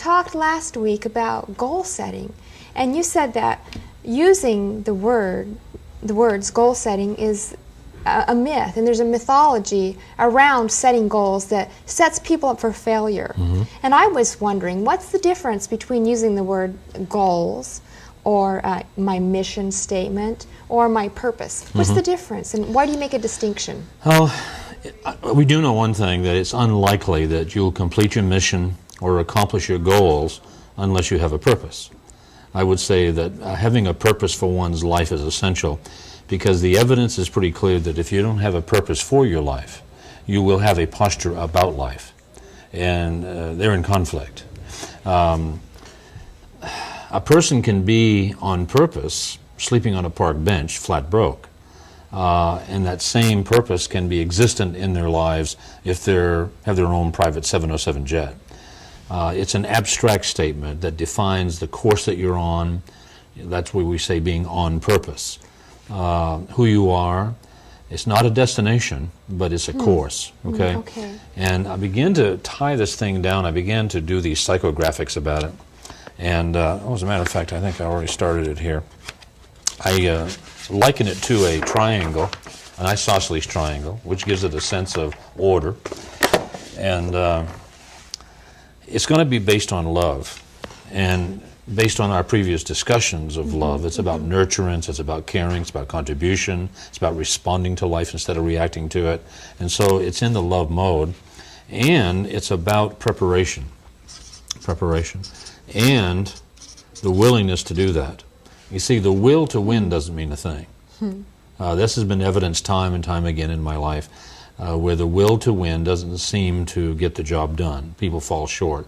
talked last week about goal setting, and you said that using the words goal setting is a myth, and there's a mythology around setting goals that sets people up for failure. And I was wondering, what's the difference between using the word goals or my mission statement or my purpose? What's the difference, and why do you make a distinction? Well, we do know one thing, that it's unlikely that you'll complete your mission or accomplish your goals unless you have a purpose. I would say that having a purpose for one's life is essential, because the evidence is pretty clear that if you don't have a purpose for your life, you will have a posture about life, and they're in conflict. A person can be on purpose sleeping on a park bench, flat broke, and that same purpose can be existent in their lives if they have their own private 707 jet. It's an abstract statement that defines the course that you're on. That's where we say being on purpose. Who you are. It's not a destination, but it's a course, okay? And I began to tie this thing down. I began to do these psychographics about it. And as a matter of fact, I think I already started it here. I liken it to a triangle, an isosceles triangle, which gives it a sense of order. And it's going to be based on love. And based on our previous discussions of love, it's about nurturance, it's about caring, it's about contribution, it's about responding to life instead of reacting to it. And so it's in the love mode, and it's about preparation, and the willingness to do that. You see, the will to win doesn't mean a thing. This has been evidenced time and time again in my life, where the will to win doesn't seem to get the job done. People fall short.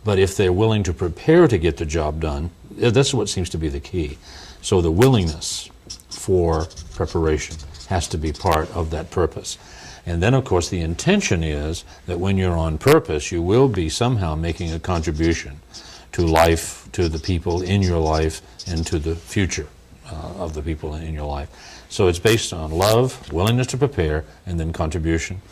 But if they're willing to prepare to get the job done, that's what seems to be the key. So the willingness for preparation has to be part of that purpose. And then, of course, the intention is that when you're on purpose, you will be somehow making a contribution to life, to the people in your life, and to the future of the people in your life. So it's based on love, willingness to prepare, and then contribution.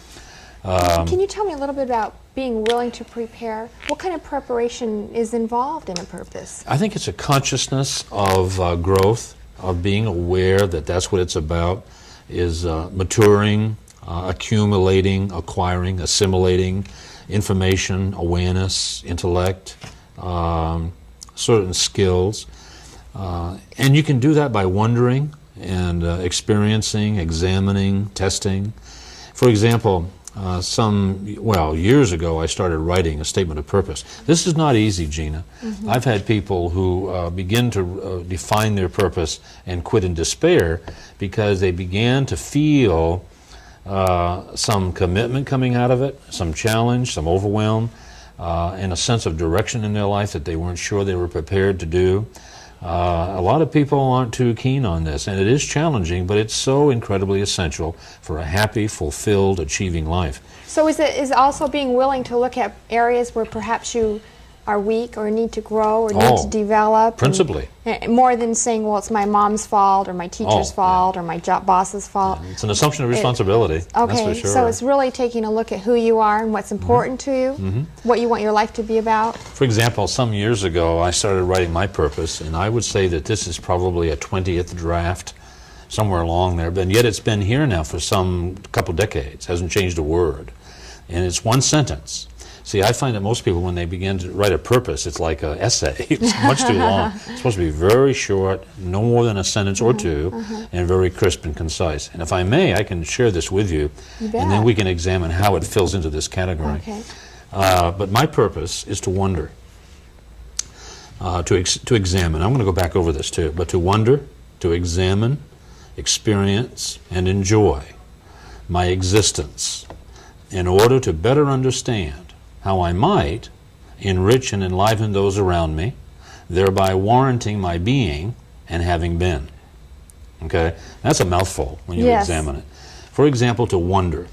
Can you tell me a little bit about being willing to prepare? What kind of preparation is involved in a purpose? I think it's a consciousness of growth, of being aware that that's what it's about, is maturing, accumulating, acquiring, assimilating information, awareness, intellect, certain skills. And you can do that by wondering and experiencing, examining, testing. For example, years ago, I started writing a statement of purpose. This is not easy, Gina. I've had people who begin to define their purpose and quit in despair because they began to feel some commitment coming out of it, some challenge, some overwhelm, and a sense of direction in their life that they weren't sure they were prepared to do. A lot of people aren't too keen on this, and it is challenging, but it's so incredibly essential for a happy, fulfilled, achieving life. So is also being willing to look at areas where perhaps you are weak or need to grow or need to develop? Principally. More than saying, well, it's my mom's fault or my teacher's fault or my boss's fault. Yeah, it's an assumption of responsibility, that's for sure. So it's really taking a look at who you are and what's important to you, what you want your life to be about. For example, some years ago, I started writing my purpose, and I would say that this is probably a 20th draft, somewhere along there, but yet it's been here now for some couple decades, hasn't changed a word. And it's one sentence. See, I find that most people, when they begin to write a purpose, it's like an essay. It's much too long. It's supposed to be very short, no more than a sentence or two, and very crisp and concise. And if I may, I can share this with you, and then we can examine how it fills into this category. But my purpose is to wonder, to examine. I'm going to go back over this too. But to wonder, to examine, experience, and enjoy my existence in order to better understand how I might enrich and enliven those around me, thereby warranting my being and having been. Okay? That's a mouthful when you examine it. For example, to wonder.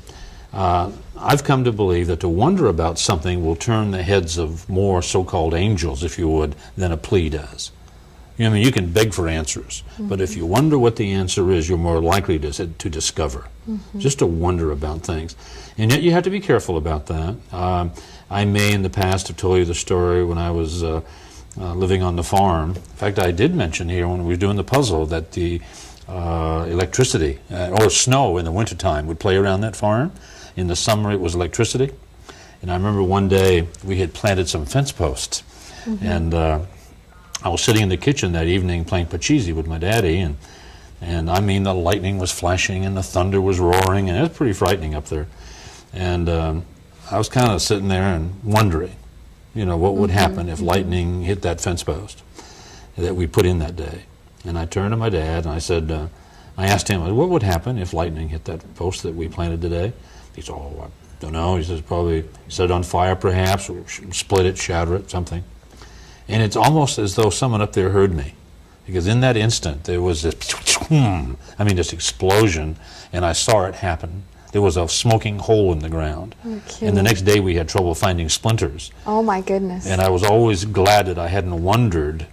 I've come to believe that to wonder about something will turn the heads of more so-called angels, if you would, than a plea does. You know, I mean, you can beg for answers, but if you wonder what the answer is, you're more likely to discover. Just to wonder about things. And yet you have to be careful about that. I may in the past have told you the story when I was living on the farm. In fact, I did mention here when we were doing the puzzle that the electricity or snow in the wintertime would play around that farm. In the summer it was electricity. And I remember one day we had planted some fence posts. And I was sitting in the kitchen that evening playing Pachisi with my daddy, and I mean the lightning was flashing and the thunder was roaring, and it was pretty frightening up there. And I was kind of sitting there and wondering, you know, what would happen if lightning hit that fence post that we put in that day. And I turned to my dad and I said, I asked him, what would happen if lightning hit that post that we planted today? He said, oh, I don't know. He says, probably set it on fire perhaps, or split it, shatter it, something. And it's almost as though someone up there heard me. Because in that instant, there was this, this explosion, and I saw it happen. There was a smoking hole in the ground. Okay. And the next day we had trouble finding splinters. Oh my goodness. And I was always glad that I hadn't wondered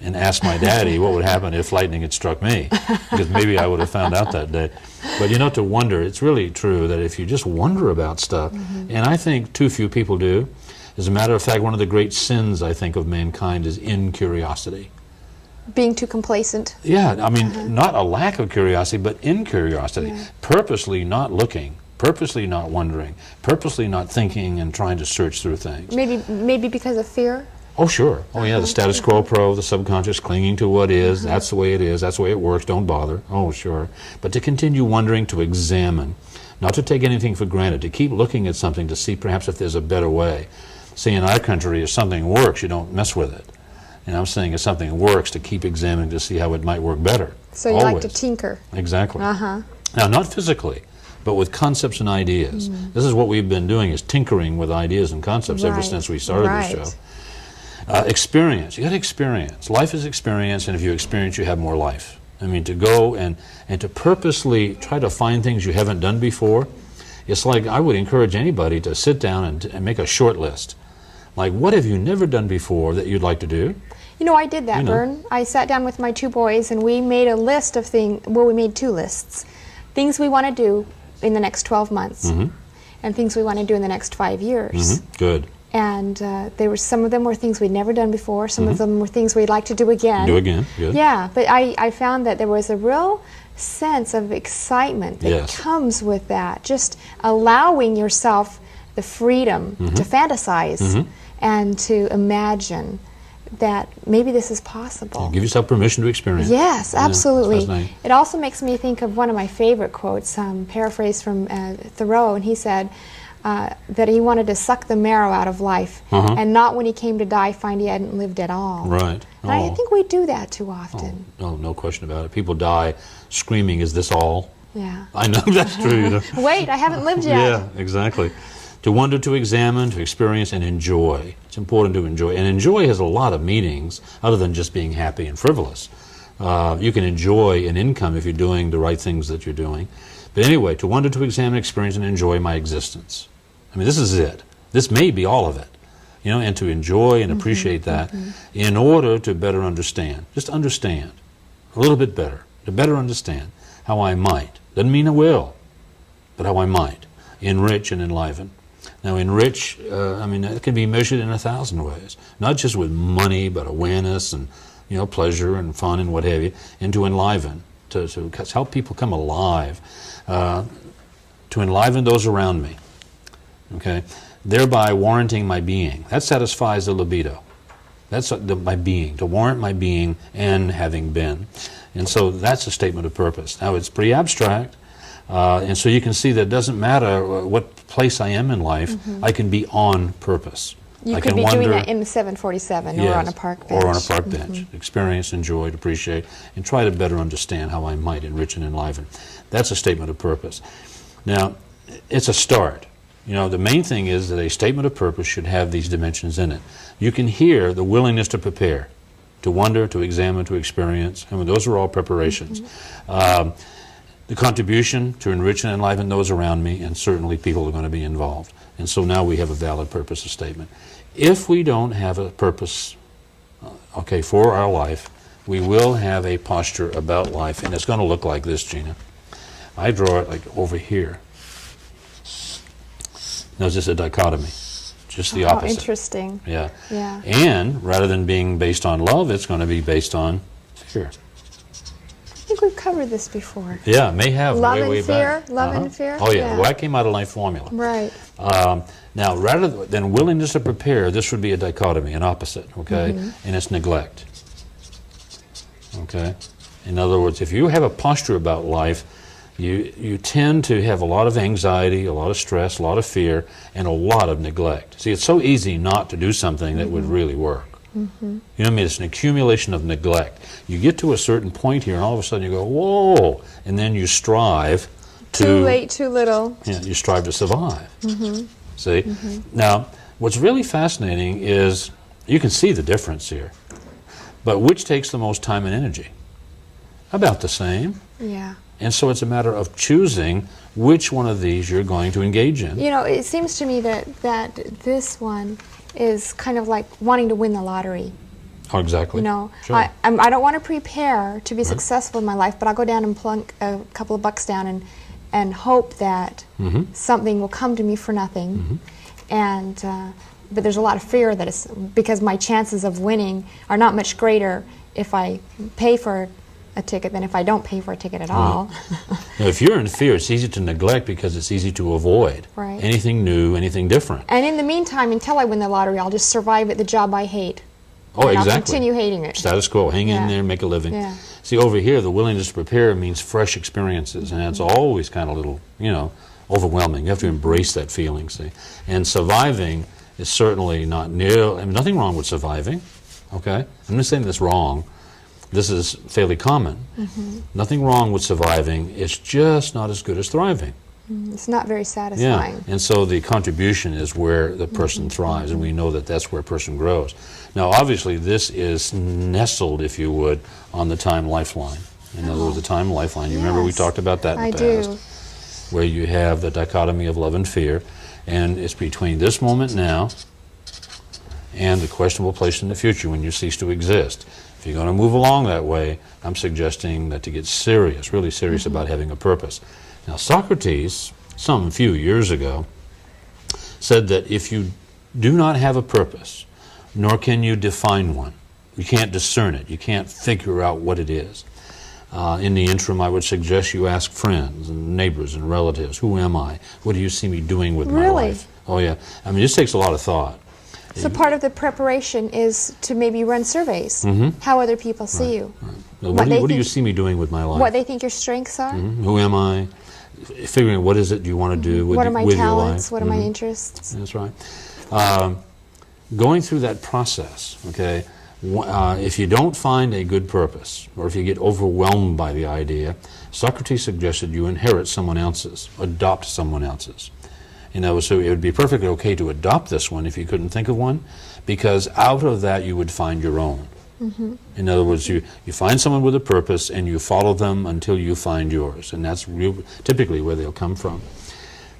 and asked my daddy what would happen if lightning had struck me. Because maybe I would have found out that day. But you know, to wonder, it's really true that if you just wonder about stuff, and I think too few people do. As a matter of fact, one of the great sins, I think, of mankind is incuriosity. Being too complacent. Yeah, I mean, not a lack of curiosity, but incuriosity. Yeah. Purposely not looking, purposely not wondering, purposely not thinking and trying to search through things. Maybe because of fear? Oh, sure. Oh, yeah, the status quo pro, the subconscious clinging to what is, that's the way it is, that's the way it works, don't bother. Oh, sure. But to continue wondering, to examine, not to take anything for granted, to keep looking at something to see perhaps if there's a better way. See, in our country, if something works, you don't mess with it. And I'm saying if something works, to keep examining to see how it might work better. So you like to tinker. Exactly. Now, not physically, but with concepts and ideas. This is what we've been doing, is tinkering with ideas and concepts ever since we started this show. Experience. You got to experience. Life is experience, and if you experience, you have more life. I mean, to go and to purposely try to find things you haven't done before, it's like I would encourage anybody to sit down and make a short list. Like, what have you never done before that you'd like to do? You know, I did that, Vern. I sat down with my two boys and we made a list of things, well, we made two lists. Things we want to do in the next 12 months and things we want to do in the next 5 years. Good. And some of them were things we'd never done before, some of them were things we'd like to do again. Do again, good. Yeah, but I found that there was a real sense of excitement that comes with that. Just allowing yourself the freedom to fantasize and to imagine that maybe this is possible. Give yourself permission to experience. Yes, absolutely. Fascinating. It also makes me think of one of my favorite quotes, paraphrased from Thoreau, and he said that he wanted to suck the marrow out of life and not when he came to die find he hadn't lived at all. Right. And I think we do that too often. Oh, no question about it. People die screaming, is this all? Yeah. I know that's true. You know. Wait, I haven't lived yet. Yeah, exactly. To wonder, to examine, to experience, and enjoy. It's important to enjoy. And enjoy has a lot of meanings other than just being happy and frivolous. You can enjoy an income if you're doing the right things that you're doing. But anyway, to wonder, to examine, experience, and enjoy my existence. I mean, this is it. This may be all of it. You know, and to enjoy and appreciate that in order to better understand. Just understand a little bit better. To better understand how I might. Doesn't mean I will, but how I might. Enrich and enliven. Now, enrich, that can be measured in 1,000 ways. Not just with money, but awareness and, pleasure and fun and what have you. And to enliven, to help people come alive, to enliven those around me, okay? Thereby warranting my being. That satisfies the libido. That's my being, to warrant my being and having been. And so that's a statement of purpose. Now, it's pretty abstract. And so you can see that it doesn't matter what place I am in life, I can be on purpose. You could be doing that in the 747 or on a park bench. Or on a park bench. Experience, enjoy, appreciate, and try to better understand how I might enrich and enliven. That's a statement of purpose. Now, it's a start. The main thing is that a statement of purpose should have these dimensions in it. You can hear the willingness to prepare, to wonder, to examine, to experience. I mean, those are all preparations. The contribution to enrich and enliven those around me, and certainly people are going to be involved. And so now we have a valid purpose of statement. If we don't have a purpose, for our life, we will have a posture about life, and it's going to look like this, Gina. I draw it like over here. Now, it's just a dichotomy. just the Oh, opposite. interesting. Yeah. Yeah. And rather than being based on love, it's going to be based on fear. I think we've covered this before. Yeah, may have Love way, and way fear? back. Love and fear? Oh, yeah. Yeah. Well, that came out of Life Formula. Right. Now, rather than willingness to prepare, this would be a dichotomy, an opposite, okay? And it's neglect. Okay? In other words, if you have a posture about life, you tend to have a lot of anxiety, a lot of stress, a lot of fear, and a lot of neglect. See, it's so easy not to do something that would really work. You know what I mean? It's an accumulation of neglect. You get to a certain point here, and all of a sudden you go, whoa, and then you strive to... Too late, too little. Yeah, you strive to survive. See? Now, what's really fascinating is you can see the difference here. But which takes the most time and energy? About the same. Yeah. And so it's a matter of choosing which one of these you're going to engage in. You know, it seems to me that this one is kind of like wanting to win the lottery. Oh, exactly. You know, Sure. I don't want to prepare to be successful in my life, but I'll go down and plunk a couple of bucks down and hope that something will come to me for nothing. And but there's a lot of fear that it's because my chances of winning are not much greater if I pay for a ticket than if I don't pay for a ticket at all. Now, if you're in fear, it's easy to neglect because it's easy to avoid Right. anything new, anything different. And in the meantime, until I win the lottery, I'll just survive at the job I hate. Oh, and exactly. I'll continue hating it. Status quo, hang in Yeah. there, make a living. Yeah. See, over here, the willingness to prepare means fresh experiences, and it's always kind of a little, overwhelming. You have to embrace that feeling, see. And surviving is certainly not nothing wrong with surviving, okay? I'm not saying that's wrong. This is fairly common. Nothing wrong with surviving. It's just not as good as thriving. It's not very satisfying. Yeah, and so the contribution is where the person thrives, and we know that that's where a person grows. Now, obviously, this is nestled, if you would, on the time lifeline. In other words, the time lifeline. You remember we Yes, talked about that in the I past, do. where you have the dichotomy of love and fear, and it's between this moment now and the questionable place in the future when you cease to exist. If you're going to move along that way, I'm suggesting that to get serious, really serious about having a purpose. Now, Socrates, some few years ago, said that if you do not have a purpose, nor can you define one, you can't discern it, you can't figure out what it is. In the interim, I would suggest you ask friends and neighbors and relatives, who am I? What do you see me doing with my Really? life? Oh, yeah. I mean, this takes a lot of thought. So part of the preparation is to maybe run surveys, how other people see you, Now, What they what do you think- see me doing with my life? what they think your strengths are, Who am I? Figuring out what is it you want to do with, what are my with your talents, life. what are my interests. That's right. Going through that process, okay, if you don't find a good purpose, or if you get overwhelmed by the idea, Socrates suggested you inherit someone else's, adopt someone else's. So it would be perfectly okay to adopt this one if you couldn't think of one, because out of that you would find your own. In other words, you find someone with a purpose and you follow them until you find yours, and that's typically where they'll come from.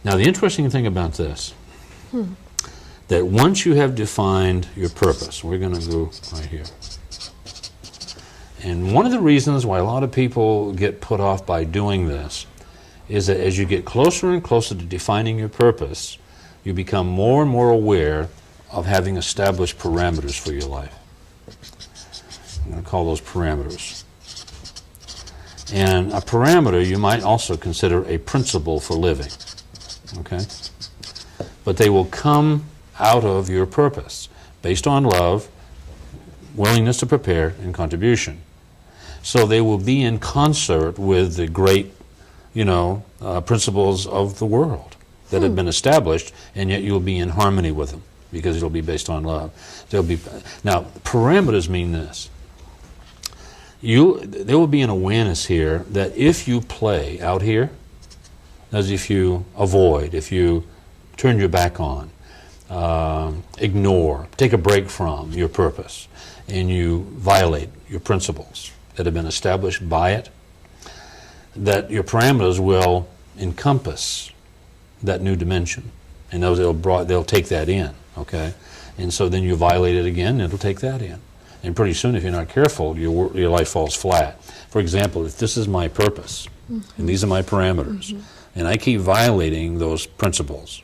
Now, the interesting thing about this, that once you have defined your purpose, we're going to go right here. And one of the reasons why a lot of people get put off by doing this is that as you get closer and closer to defining your purpose, you become more and more aware of having established parameters for your life. I'm going to call those parameters. And a parameter you might also consider a principle for living. Okay? But they will come out of your purpose, based on love, willingness to prepare, and contribution. So they will be in concert with the great, principles of the world that have been established, and yet you'll be in harmony with them because it'll be based on love. Now, parameters mean this. There will be an awareness here that if you play out here, as if you avoid, if you turn your back on, ignore, take a break from your purpose, and you violate your principles that have been established by it, that your parameters will encompass that new dimension, and they'll take that in, okay? And so then you violate it again, and it'll take that in. And pretty soon, if you're not careful, your life falls flat. For example, if this is my purpose, and these are my parameters, and I keep violating those principles,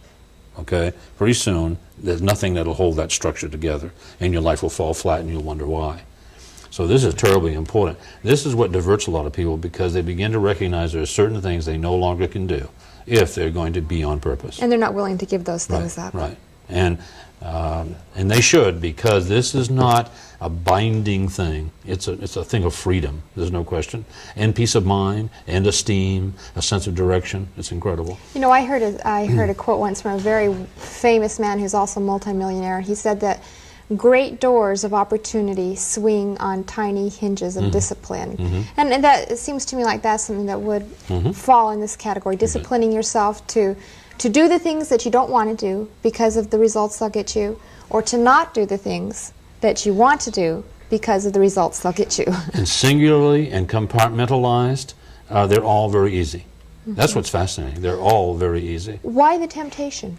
okay? Pretty soon, there's nothing that'll hold that structure together, and your life will fall flat, and you'll wonder why. So this is terribly important. This is what diverts a lot of people, because they begin to recognize there are certain things they no longer can do if they're going to be on purpose. And they're not willing to give those things up. Right. And they should, because this is not a binding thing. It's a thing of freedom. There's no question, and peace of mind, and esteem, a sense of direction. It's incredible. You know, I heard a quote once from a very famous man who's also a multimillionaire. He said that great doors of opportunity swing on tiny hinges of discipline. And that, it seems to me like that's something that would fall in this category, disciplining yourself to do the things that you don't want to do because of the results they'll get you, or to not do the things that you want to do because of the results they'll get you. And singularly and compartmentalized, they're all very easy. That's what's fascinating. They're all very easy. Why the temptation?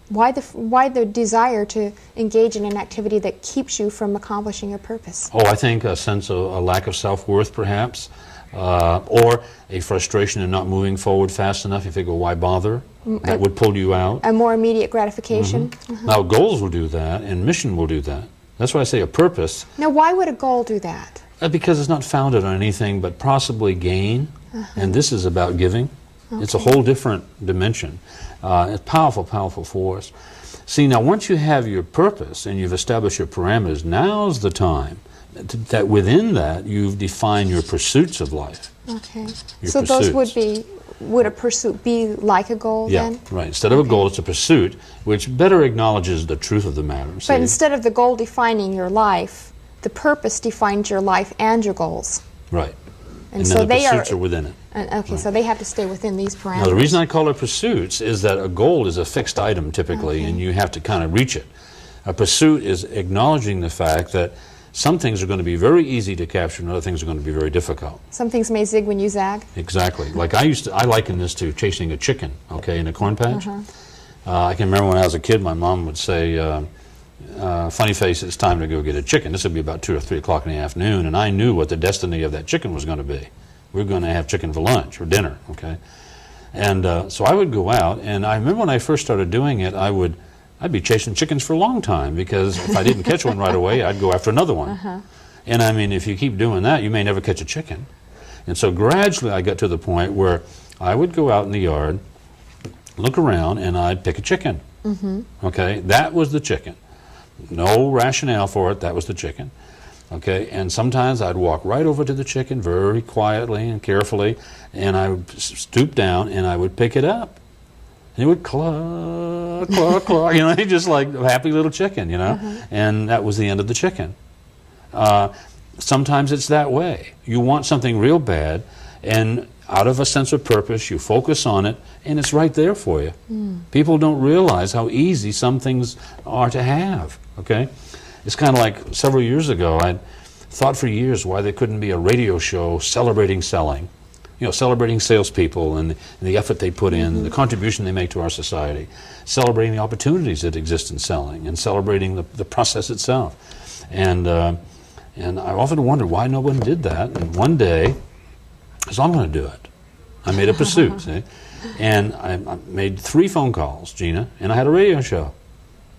Why the desire to engage in an activity that keeps you from accomplishing your purpose? Oh, I think a sense of a lack of self-worth, perhaps, or a frustration in not moving forward fast enough. You figure, why bother? That would pull you out. A more immediate gratification? Now, goals will do that, and mission will do that. That's why I say a purpose. Now, why would a goal do that? Because it's not founded on anything but possibly gain, and this is about giving. It's a whole different dimension. It's powerful, powerful force. See, now once you have your purpose and you've established your parameters, now's the time that within that you've defined your pursuits of life. Okay. Your So those pursuits. would a pursuit be like a goal then? Yeah, right. Instead of a goal, it's a pursuit, which better acknowledges the truth of the matter. But see? instead of the goal defining your life, the purpose defines your life and your goals. Right. And then so the they pursuits are within it. Okay, so they have to stay within these parameters. Now, the reason I call it pursuits is that a goal is a fixed item typically, and you have to kind of reach it. A pursuit is acknowledging the fact that some things are going to be very easy to capture and other things are going to be very difficult. Some things may zig when you zag. Exactly. Like I liken this to chasing a chicken, okay, in a corn patch. I can remember when I was a kid, my mom would say, funny face, it's time to go get a chicken. This would be about 2 or 3 o'clock in the afternoon, and I knew what the destiny of that chicken was going to be. We were going to have chicken for lunch or dinner, okay? And so I would go out, and I remember when I first started doing it, I'd be chasing chickens for a long time, because if I didn't catch one right away, I'd go after another one. And I mean, if you keep doing that, you may never catch a chicken. And so gradually I got to the point where I would go out in the yard, look around, and I'd pick a chicken. Okay, that was the chicken. No rationale for it, that was the chicken. Okay, and sometimes I'd walk right over to the chicken very quietly and carefully, and I would stoop down and I would pick it up. And it would cluck, cluck, cluck, you know, just like a happy little chicken, you know, and that was the end of the chicken. Sometimes it's that way. You want something real bad, and out of a sense of purpose, you focus on it, and it's right there for you. People don't realize how easy some things are to have, okay? It's kind of like several years ago, I thought for years why there couldn't be a radio show celebrating selling. You know, celebrating salespeople and the effort they put in, the contribution they make to our society, celebrating the opportunities that exist in selling, and celebrating the process itself. And I often wondered why no one did that. And one day, I said, I'm going to do it. I made a pursuit, see? And I made 3 phone calls, Gina, and I had a radio show.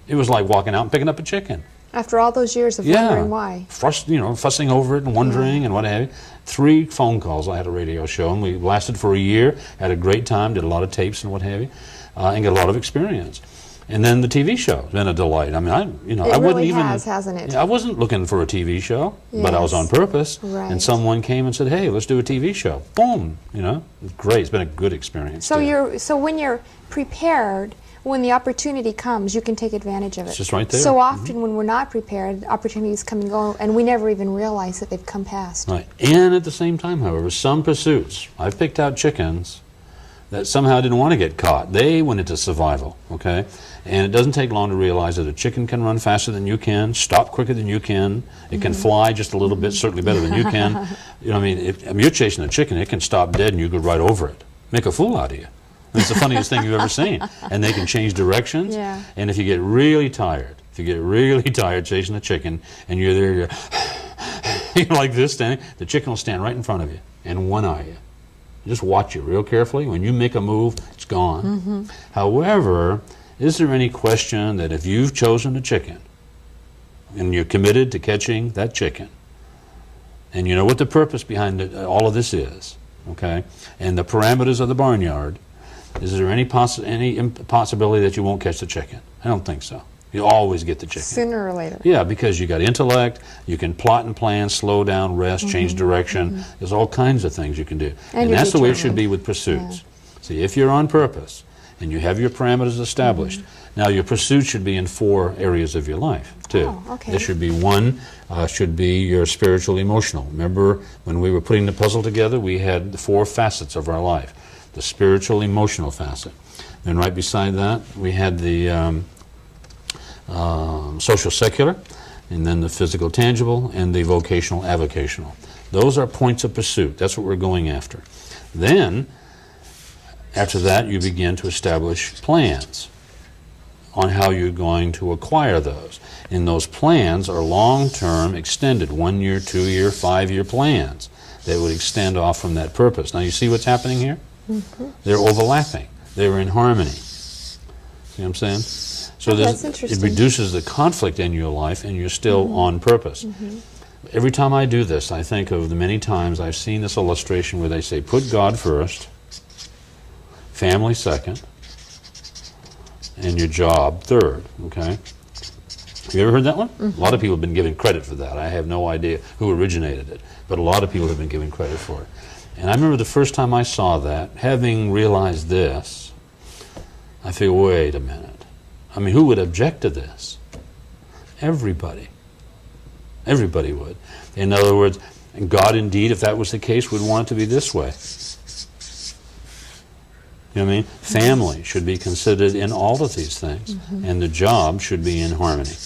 It was like walking out and picking up a chicken. After all those years of wondering why. Fussing over it and wondering and what have you. 3 phone calls, I had a radio show, and we lasted for a year, had a great time, did a lot of tapes and what have you, and got a lot of experience. And then the TV show has been a delight. I mean, I It wouldn't really even, has, hasn't it? I wasn't looking for a TV show, but I was on purpose. Right. And someone came and said, "Hey, let's do a TV show." Boom, you know, it's great. It's been a good experience. So so when you're prepared, when the opportunity comes, you can take advantage of it. It's just right there. So often when we're not prepared, opportunities come and go, and we never even realize that they've come past. Right. And at the same time, however, some pursuits, I've picked out chickens that somehow didn't want to get caught. They went into survival, okay? And it doesn't take long to realize that a chicken can run faster than you can, stop quicker than you can, it can fly just a little bit, certainly better than you can. You know, I mean, if you're chasing a chicken, it can stop dead and you go right over it. Make a fool out of you. It's the funniest thing you've ever seen. And they can change directions. Yeah. And if you get really tired, chasing a chicken, and you're there, you're like this standing, the chicken will stand right in front of you and one-eye you. Just watch it real carefully. When you make a move, it's gone. However, Is there any question that if you've chosen a chicken and you're committed to catching that chicken, and you know what the purpose behind all of this is, okay, and the parameters of the barnyard, is there any possibility that you won't catch the chicken? I don't think so. You always get the chicken. Sooner or later. Yeah, because you got intellect, you can plot and plan, slow down, rest, change direction. There's all kinds of things you can do. And that's the way it should be with pursuits. Yeah. See, if you're on purpose and you have your parameters established, now your pursuit should be in 4 areas of your life, too. Oh, okay. There should be one, should be your spiritual emotional. Remember when we were putting the puzzle together, we had the 4 facets of our life. The spiritual emotional facet. And right beside that, we had the social secular, and then the physical tangible, and the vocational avocational. Those are points of pursuit. That's what we're going after. Then, after that, you begin to establish plans on how you're going to acquire those. And those plans are long-term, extended, 1 year, 2 year, 5-year plans that would extend off from that purpose. Now, you see what's happening here? They're overlapping. They're in harmony. See what I'm saying? So it reduces the conflict in your life, and you're still on purpose. Every time I do this, I think of the many times I've seen this illustration where they say, put God first, family second, and your job third, okay? Have you ever heard that one? A lot of people have been given credit for that. I have no idea who originated it, but a lot of people have been given credit for it. And I remember the first time I saw that, having realized this, I figured, wait a minute. I mean, who would object to this? Everybody. Everybody would. In other words, God indeed, if that was the case, would want it to be this way. You know what I mean? Family should be considered in all of these things, and the job should be in harmony.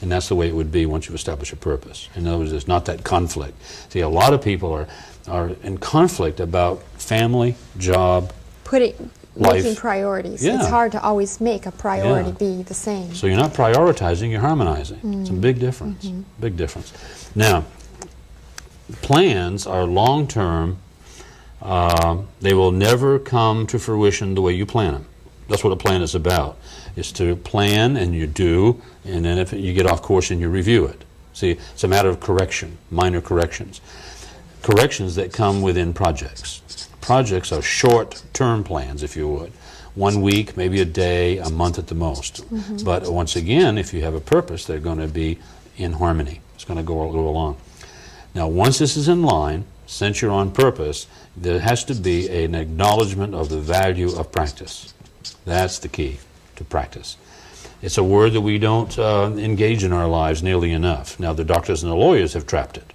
And that's the way it would be once you establish a purpose. In other words, there's not that conflict. See, a lot of people are in conflict about family, job, life. Making priorities. Yeah. It's hard to always make a priority be the same. So you're not prioritizing, you're harmonizing. It's a big difference. Big difference. Now, plans are long-term. They will never come to fruition the way you plan them. That's what a plan is about. It's to plan and you do, and then if you get off course and you review it. See, it's a matter of correction, minor corrections. Corrections that come within projects. Projects are short-term plans, if you would. 1 week, maybe a day, a month at the most. But once again, if you have a purpose, they're going to be in harmony. It's going to go along. Now, once this is in line, since you're on purpose, there has to be an acknowledgement of the value of practice. That's the key to practice. It's a word that we don't engage in our lives nearly enough. Now, the doctors and the lawyers have trapped it.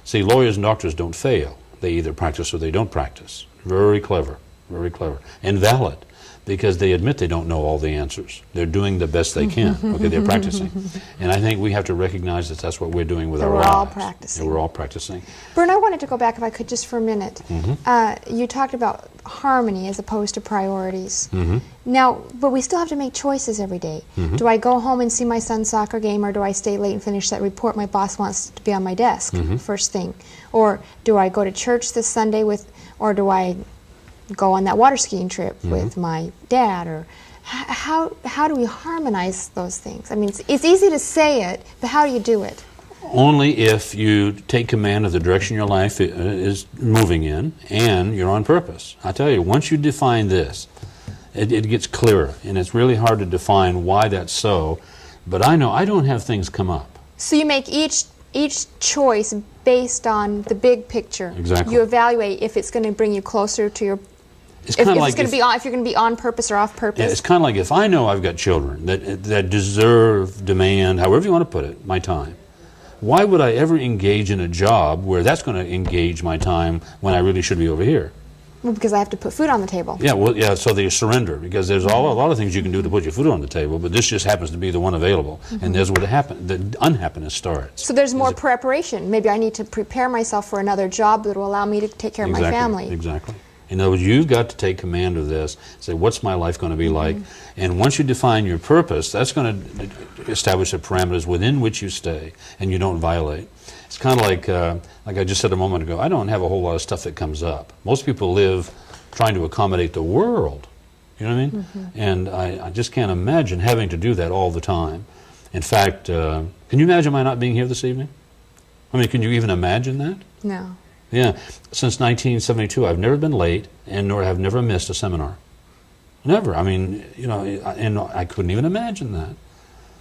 See, lawyers and doctors don't fail. They either practice or they don't practice. Very clever, very clever. And valid, because they admit they don't know all the answers. They're doing the best they can. Okay, they're practicing. And I think we have to recognize that that's what we're doing with our lives. We're all practicing. Yeah, we're all practicing. Bern, I wanted to go back, if I could, just for a minute. You talked about harmony as opposed to priorities. Now, but we still have to make choices every day. Do I go home and see my son's soccer game, or do I stay late and finish that report my boss wants to be on my desk first thing? Or do I go to church this Sunday or do I go on that water skiing trip with my dad? Or how do we harmonize those things? I mean, it's easy to say it, but how do you do it? Only if you take command of the direction your life is moving in and you're on purpose. I tell you, once you define this, it gets clearer, and it's really hard to define why that's so, but I know I don't have things come up. So you make each choice based on the big picture. Exactly. You evaluate if it's going to bring you closer to your if you're going to be on purpose or off purpose. Yeah, it's kind of like if I know I've got children that deserve, demand, however you want to put it, my time. Why would I ever engage in a job where that's going to engage my time when I really should be over here? Well, because I have to put food on the table. Yeah, well, yeah. So they surrender, because there's a lot of things you can do to put your food on the table, but this just happens to be the one available, and there's where the unhappiness starts. So there's more preparation. Maybe I need to prepare myself for another job that will allow me to take care of my family. Exactly. In other words, you've got to take command of this. Say, what's my life going to be like? And once you define your purpose, that's going to establish the parameters within which you stay, and you don't violate. It's kind of like I just said a moment ago, I don't have a whole lot of stuff that comes up. Most people live trying to accommodate the world. You know what I mean? And I just can't imagine having to do that all the time. In fact, can you imagine my not being here this evening? I mean, can you even imagine that? No. Yeah. Since 1972, I've never been late, and nor have never missed a seminar. Never. I mean, you know, and I couldn't even imagine that.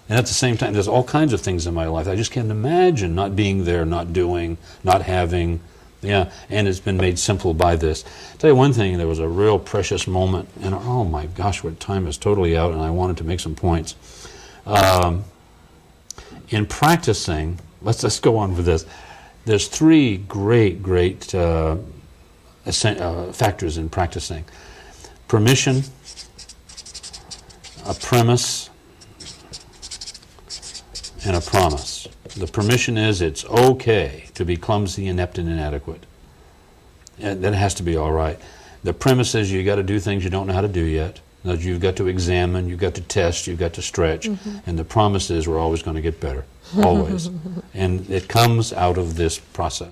And at the same time, there's all kinds of things in my life. I just can't imagine not being there, not doing, not having. Yeah, and it's been made simple by this. I'll tell you one thing, there was a real precious moment, and oh my gosh, what time is totally out, and I wanted to make some points. In practicing, let's go on with this. There's three great factors in practicing. Permission, a premise, and a promise. The permission is it's okay to be clumsy, inept, and inadequate. And that has to be all right. The premise is you got to do things you don't know how to do yet. That you've got to examine, you've got to test, you've got to stretch. And the promise is we're always going to get better, always. And it comes out of this process.